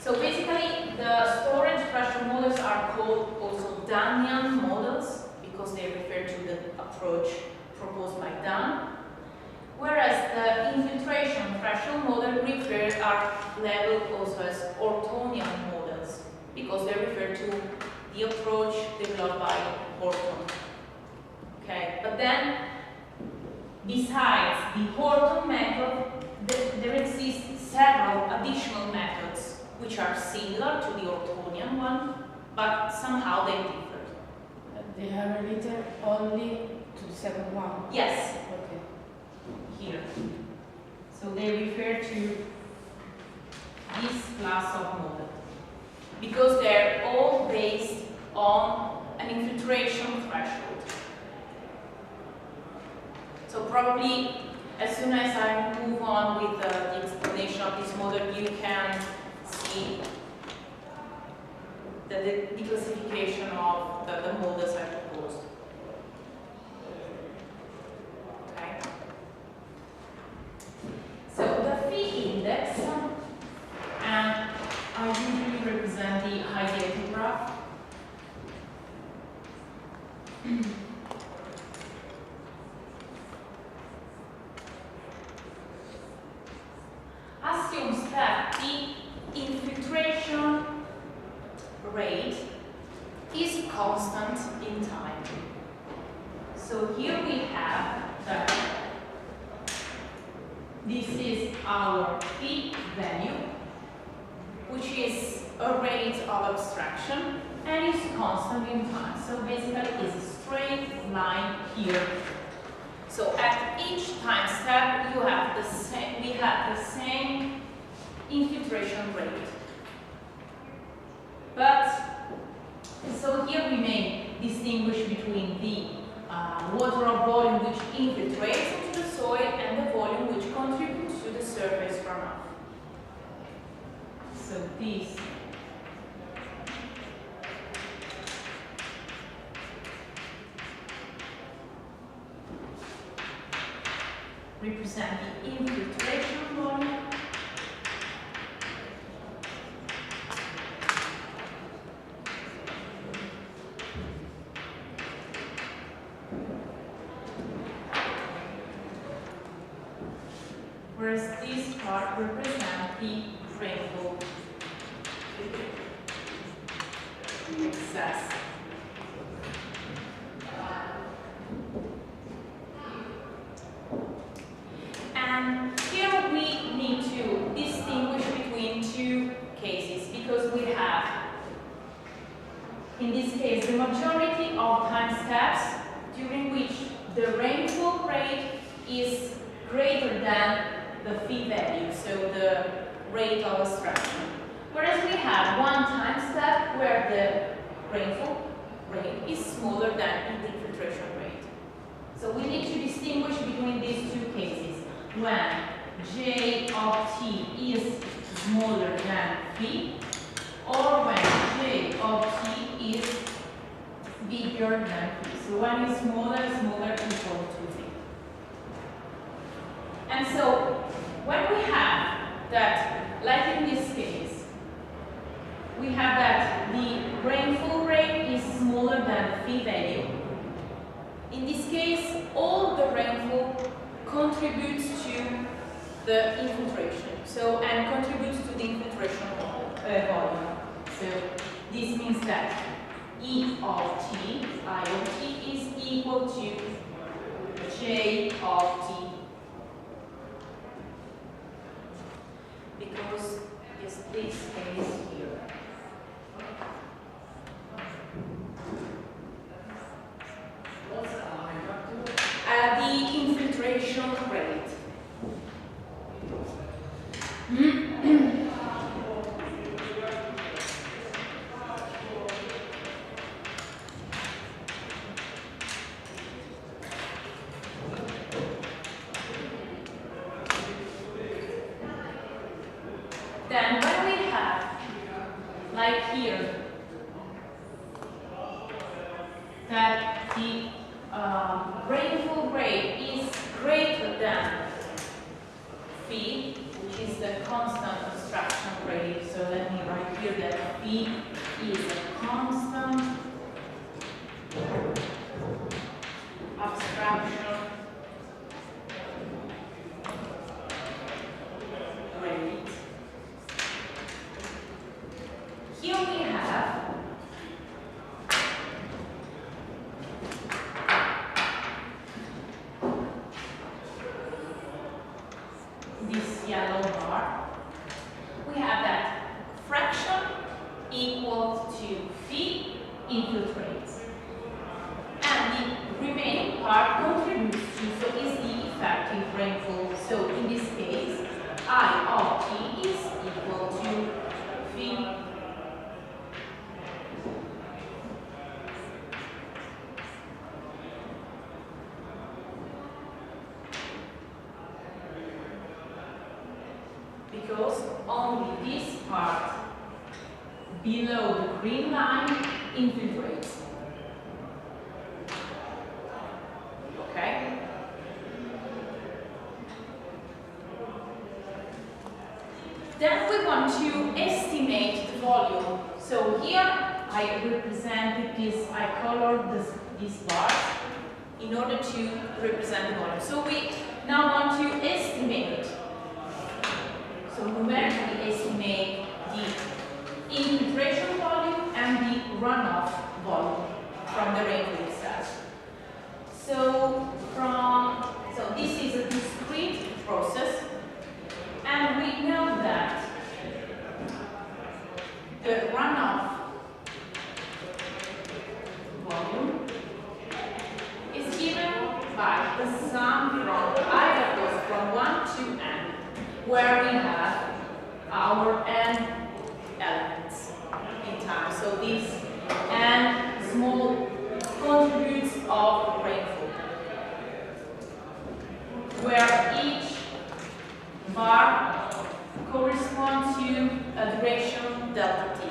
So basically, the storage pressure models are called also Dunnian models because they refer to the approach proposed by Dunn. Whereas the infiltration threshold model are labeled also as Ortonian models because they refer to the approach developed by Horton. Okay, but then besides the Horton method, there exist several additional methods which are similar to the Ortonian one, but somehow they differ. They are related only to the second one? Yes. Okay. Here. So they refer to this class of model because they're all based on an infiltration threshold. So probably as soon as I move on with the explanation of this model, you can see the declassification of the models I proposed. Okay. So the phi index, and I usually represent the hydrated graph. Assumes that the infiltration rate is constant in time. So here we have that this is our peak value, which is a rate of abstraction and is constant in time. So basically it's a straight line here. So at each time step we have the same infiltration rate. But so here we may distinguish between the water of volume which infiltrates into the soil and the volume which contributes to the surface runoff. So this represents the infiltration volume. Whereas this part represents the rainfall excess. And here we need to distinguish between two cases because we have, in this case, the majority of time steps during which the rainfall rate is greater than the phi value, so the rate of abstraction. Whereas we have one time step where the rainfall rate is smaller than the infiltration rate. So we need to distinguish between these two cases. When J of t is smaller than phi, or when J of t is bigger than phi. So when it's smaller equal to phi. And so when we have that, like in this case, we have that the rainfall rate is smaller than the phi value. In this case, all the rainfall contributes to the infiltration. So, and contributes to the infiltration volume. So this means that E of t, I of t is equal to J of t. Because it's this case here. The infiltration rate. Then when we have, like here, that the rainfall rate is greater than phi, which is the constant abstraction rate, so let me write V is a constant abstraction rate. Here we have this yellow bar. We have that fraction equal to phi infiltrates. And the remaining part contributes to, so is the effective rainfall. So in this case, I of t is equal to phi. Because only this part below the green line infiltrates. Okay? Then we want to estimate the volume. So here I represented this, I colored these bars in order to represent the volume. So we now want to estimate. So numerically estimate the infiltration volume and the runoff volume from the rainfall itself. So this is a discrete process, and we know that the runoff volume is given by the sum from either goes from 1 to n, where we have our n elements in time. So this n small contributes of rainfall, where each bar corresponds to a duration delta t.